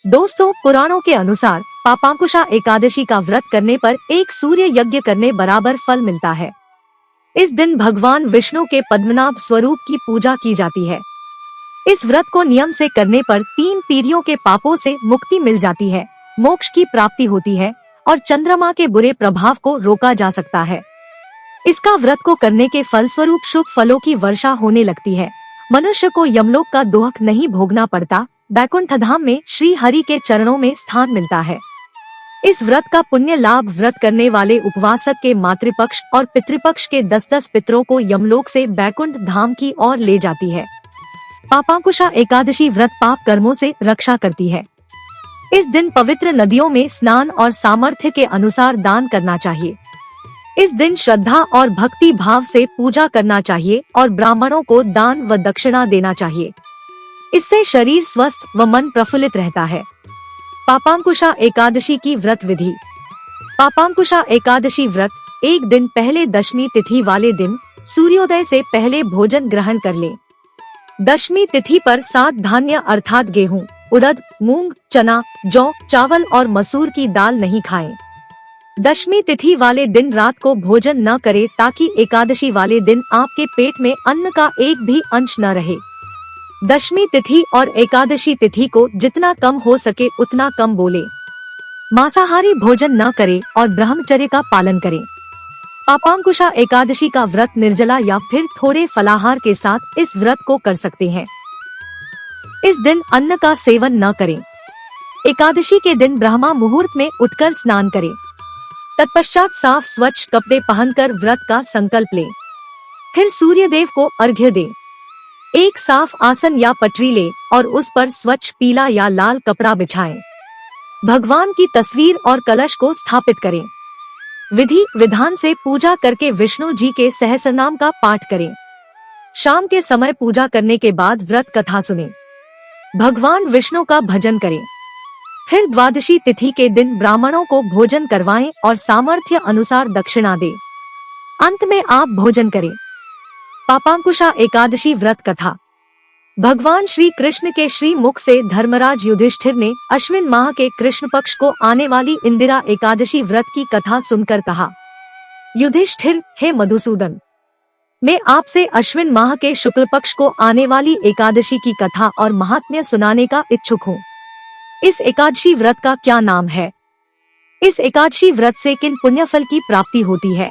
दोस्तों, पुराणों के अनुसार पापांकुशा एकादशी का व्रत करने पर एक सूर्य यज्ञ करने बराबर फल मिलता है। इस दिन भगवान विष्णु के पद्मनाभ स्वरूप की पूजा की जाती है। इस व्रत को नियम से करने पर 3 पीढ़ियों के पापों से मुक्ति मिल जाती है, मोक्ष की प्राप्ति होती है और चंद्रमा के बुरे प्रभाव को रोका जा सकता है। इसका व्रत को करने के फलस्वरूप शुभ फलों की वर्षा होने लगती है। मनुष्य को यमलोक का दुख नहीं भोगना पड़ता, बैकुंठ धाम में श्री हरि के चरणों में स्थान मिलता है। इस व्रत का पुण्य लाभ व्रत करने वाले उपवासक के मातृपक्ष और पितृपक्ष के 10-10 पितरों को यमलोक से बैकुंठ धाम की ओर ले जाती है। पापांकुशा एकादशी व्रत पाप कर्मों से रक्षा करती है। इस दिन पवित्र नदियों में स्नान और सामर्थ्य के अनुसार दान करना चाहिए। इस दिन श्रद्धा और भक्ति भाव से पूजा करना चाहिए और ब्राह्मणों को दान व दक्षिणा देना चाहिए। इससे शरीर स्वस्थ व मन प्रफुल्लित रहता है। पापांकुशा एकादशी की व्रत विधि। पापांकुशा एकादशी व्रत एक दिन पहले दशमी तिथि वाले दिन सूर्योदय से पहले भोजन ग्रहण कर ले। दशमी तिथि पर 7 धान्य अर्थात गेहूं, उड़द, मूंग, चना, जौ, चावल और मसूर की दाल नहीं खाएं। दशमी तिथि वाले दिन रात को भोजन न करें ताकि एकादशी वाले दिन आपके पेट में अन्न का एक भी अंश न रहे। दशमी तिथि और एकादशी तिथि को जितना कम हो सके उतना कम बोले। मांसाहारी भोजन न करें और ब्रह्मचर्य का पालन करें। पापांकुशा एकादशी का व्रत निर्जला या फिर थोड़े फलाहार के साथ इस व्रत को कर सकते हैं। इस दिन अन्न का सेवन न करें। एकादशी के दिन ब्रह्मा मुहूर्त में उठकर स्नान करें। तत्पश्चात साफ स्वच्छ कपड़े पहनकर व्रत का संकल्प लें। फिर सूर्य देव को अर्घ्य दें। एक साफ आसन या पटरी ले और उस पर स्वच्छ पीला या लाल कपड़ा बिछाएं। भगवान की तस्वीर और कलश को स्थापित करें। विधि विधान से पूजा करके विष्णु जी के सहस्रनाम का पाठ करें। शाम के समय पूजा करने के बाद व्रत कथा सुनें। भगवान विष्णु का भजन करें। फिर द्वादशी तिथि के दिन ब्राह्मणों को भोजन करवाएं और सामर्थ्य अनुसार दक्षिणा दें। अंत में आप भोजन करें। पापांकुशा एकादशी व्रत कथा। भगवान श्री कृष्ण के श्री मुख से धर्मराज युधिष्ठिर ने अश्विन माह के कृष्ण पक्ष को आने वाली इंदिरा एकादशी व्रत की कथा सुनकर कहा, युधिष्ठिर, हे मधुसूदन, मैं आपसे अश्विन माह के शुक्ल पक्ष को आने वाली एकादशी की कथा और महात्म्य सुनाने का इच्छुक हूँ। इस एकादशी व्रत का क्या नाम है? इस एकादशी व्रत से किन पुण्यफल की प्राप्ति होती है?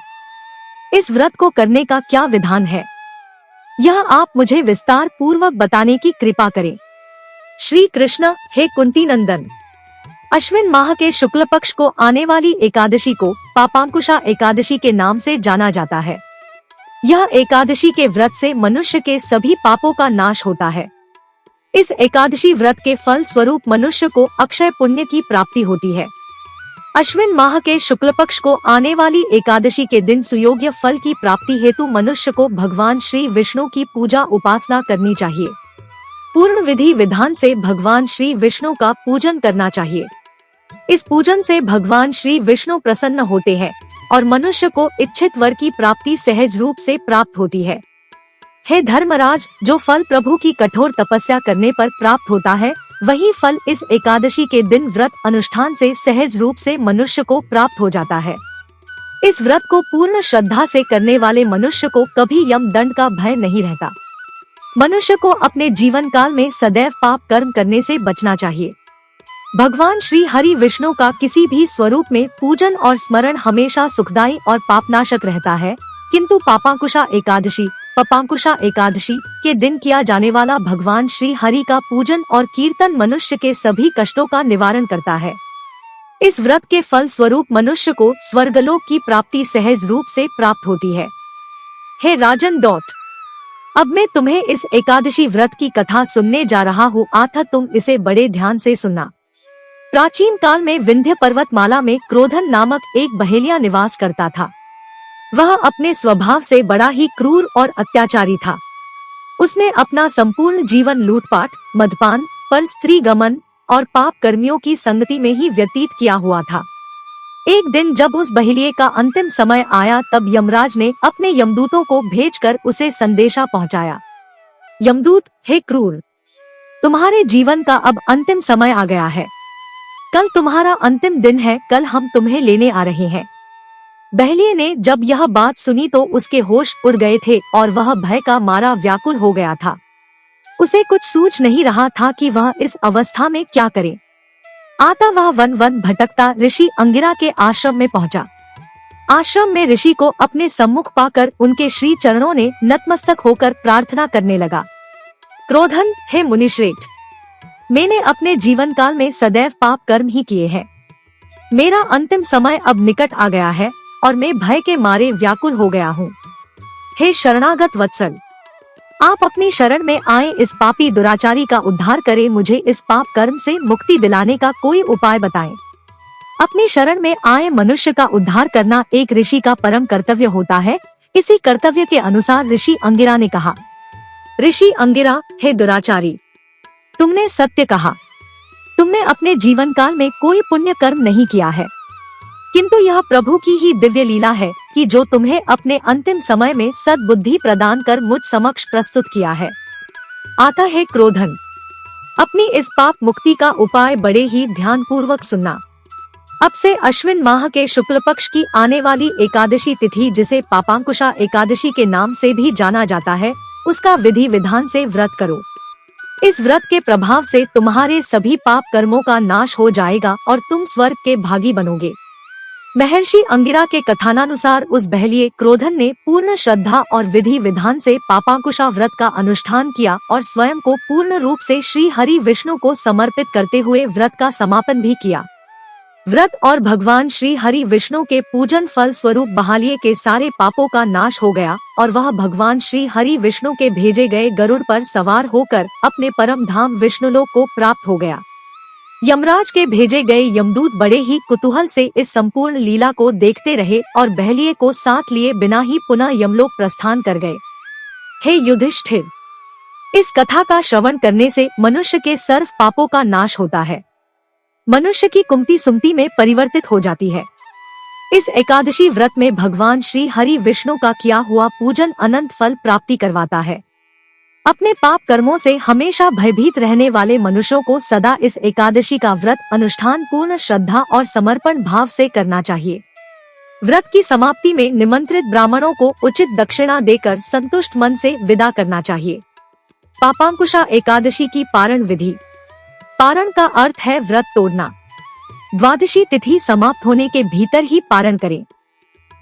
इस व्रत को करने का क्या विधान है? यह आप मुझे विस्तार पूर्वक बताने की कृपा करें। श्री कृष्ण, हे कुंती नंदन, अश्विन माह के शुक्ल पक्ष को आने वाली एकादशी को पापांकुशा एकादशी के नाम से जाना जाता है। यह एकादशी के व्रत से मनुष्य के सभी पापों का नाश होता है। इस एकादशी व्रत के फल स्वरूप मनुष्य को अक्षय पुण्य की प्राप्ति होती है। अश्विन माह के शुक्ल पक्ष को आने वाली एकादशी के दिन सुयोग्य फल की प्राप्ति हेतु मनुष्य को भगवान श्री विष्णु की पूजा उपासना करनी चाहिए। पूर्ण विधि विधान से भगवान श्री विष्णु का पूजन करना चाहिए। इस पूजन से भगवान श्री विष्णु प्रसन्न होते हैं और मनुष्य को इच्छित वर की प्राप्ति सहज रूप से प्राप्त होती है। हे धर्मराज, जो फल प्रभु की कठोर तपस्या करने पर प्राप्त होता है, वही फल इस एकादशी के दिन व्रत अनुष्ठान से सहज रूप से मनुष्य को प्राप्त हो जाता है। इस व्रत को पूर्ण श्रद्धा से करने वाले मनुष्य को कभी यम दंड का भय नहीं रहता। मनुष्य को अपने जीवन काल में सदैव पाप कर्म करने से बचना चाहिए। भगवान श्री हरि विष्णु का किसी भी स्वरूप में पूजन और स्मरण हमेशा सुखदायी और पापनाशक रहता है, किंतु पापांकुशा एकादशी के दिन किया जाने वाला भगवान श्री हरि का पूजन और कीर्तन मनुष्य के सभी कष्टों का निवारण करता है। इस व्रत के फल स्वरूप मनुष्य को स्वर्गलोक की प्राप्ति सहज रूप से प्राप्त होती है। हे राजन, अब मैं तुम्हें इस एकादशी व्रत की कथा सुनने जा रहा हूँ, अतः तुम इसे बड़े ध्यान से सुनना। प्राचीन काल में विंध्य पर्वतमाला में क्रोधन नामक एक बहेलिया निवास करता था। वह अपने स्वभाव से बड़ा ही क्रूर और अत्याचारी था। उसने अपना संपूर्ण जीवन लूटपाट, मदपान, पर स्त्री गमन और पाप कर्मियों की संगति में ही व्यतीत किया हुआ था। एक दिन जब उस बहेलिये का अंतिम समय आया, तब यमराज ने अपने यमदूतों को भेजकर उसे संदेशा पहुंचाया। यमदूत, हे क्रूर, तुम्हारे जीवन का अब अंतिम समय आ गया है। कल तुम्हारा अंतिम दिन है, कल हम तुम्हें लेने आ रहे हैं। बहलिये ने जब यह बात सुनी तो उसके होश उड़ गए थे और वह भय का मारा व्याकुल हो गया था। उसे कुछ सूझ नहीं रहा था कि वह इस अवस्था में क्या करे। आता वह वन वन भटकता ऋषि अंगिरा के आश्रम में पहुंचा। आश्रम में ऋषि को अपने सम्मुख पाकर उनके श्री चरणों ने नतमस्तक होकर प्रार्थना करने लगा। क्रोधन, हे मुनिश्रेष्ठ, मैंने अपने जीवन काल में सदैव पाप कर्म ही किए हैं। मेरा अंतिम समय अब निकट आ गया है और मैं भय के मारे व्याकुल हो गया हूँ। हे शरणागत वत्सल, आप अपनी शरण में आए इस पापी दुराचारी का उद्धार करें, मुझे इस पाप कर्म से मुक्ति दिलाने का कोई उपाय बताएं। अपनी शरण में आए मनुष्य का उद्धार करना एक ऋषि का परम कर्तव्य होता है। इसी कर्तव्य के अनुसार ऋषि अंगिरा ने कहा, ऋषि अंगिरा, हे दुराचारी, तुमने सत्य कहा। तुमने अपने जीवन काल में कोई पुण्य कर्म नहीं किया है, किंतु यह प्रभु की ही दिव्य लीला है कि जो तुम्हें अपने अंतिम समय में सद्बुद्धि प्रदान कर मुझ समक्ष प्रस्तुत किया है। आता है क्रोधन, अपनी इस पाप मुक्ति का उपाय बड़े ही ध्यान पूर्वक सुनना। अब से अश्विन माह के शुक्ल पक्ष की आने वाली एकादशी तिथि, जिसे पापांकुशा एकादशी के नाम से भी जाना जाता है, उसका विधि विधान से व्रत करो। इस व्रत के प्रभाव से तुम्हारे सभी पाप कर्मों का नाश हो जाएगा और तुम स्वर्ग के भागी बनोगे। महर्षि अंगिरा के कथानुसार उस बहलिये क्रोधन ने पूर्ण श्रद्धा और विधि विधान से पापांकुशा व्रत का अनुष्ठान किया और स्वयं को पूर्ण रूप से श्री हरि विष्णु को समर्पित करते हुए व्रत का समापन भी किया। व्रत और भगवान श्री हरि विष्णु के पूजन फल स्वरूप बहालिये के सारे पापों का नाश हो गया और वह भगवान श्री हरि विष्णु के भेजे गए गरुड़ पर सवार होकर अपने परम धाम विष्णुलोक को प्राप्त हो गया। यमराज के भेजे गए यमदूत बड़े ही कुतूहल से इस संपूर्ण लीला को देखते रहे और बहलिये को साथ लिए बिना ही पुनः यमलोक प्रस्थान कर गए। हे युधिष्ठिर, इस कथा का श्रवण करने से मनुष्य के सर्व पापों का नाश होता है। मनुष्य की कुमति सुमति में परिवर्तित हो जाती है। इस एकादशी व्रत में भगवान श्री हरि विष्णु का किया हुआ पूजन अनंत फल प्राप्ति करवाता है। अपने पाप कर्मों से हमेशा भयभीत रहने वाले मनुष्यों को सदा इस एकादशी का व्रत अनुष्ठान पूर्ण श्रद्धा और समर्पण भाव से करना चाहिए। व्रत की समाप्ति में निमंत्रित ब्राह्मणों को उचित दक्षिणा देकर संतुष्ट मन से विदा करना चाहिए। पापांकुशा एकादशी की पारण विधि। पारण का अर्थ है व्रत तोड़ना। द्वादशी तिथि समाप्त होने के भीतर ही पारण करें।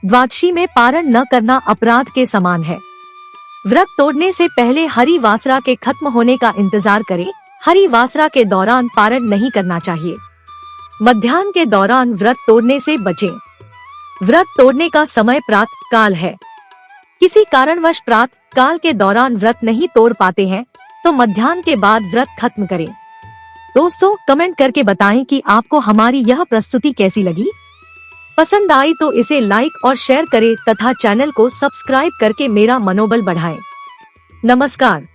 द्वादशी में पारण न करना अपराध के समान है। व्रत तोड़ने से पहले हरि वासरा के खत्म होने का इंतजार करें। हरि वासरा के दौरान पारण नहीं करना चाहिए। मध्याह्न के दौरान व्रत तोड़ने से बचें। व्रत तोड़ने का समय प्रातः काल है। किसी कारणवश प्रातः काल के दौरान व्रत नहीं तोड़ पाते हैं तो मध्याह्न के बाद व्रत खत्म करें। दोस्तों, कमेंट करके बताएं कि आपको हमारी यह प्रस्तुति कैसी लगी। पसंद आई तो इसे लाइक और शेयर करें तथा चैनल को सब्सक्राइब करके मेरा मनोबल बढ़ाएं। नमस्कार।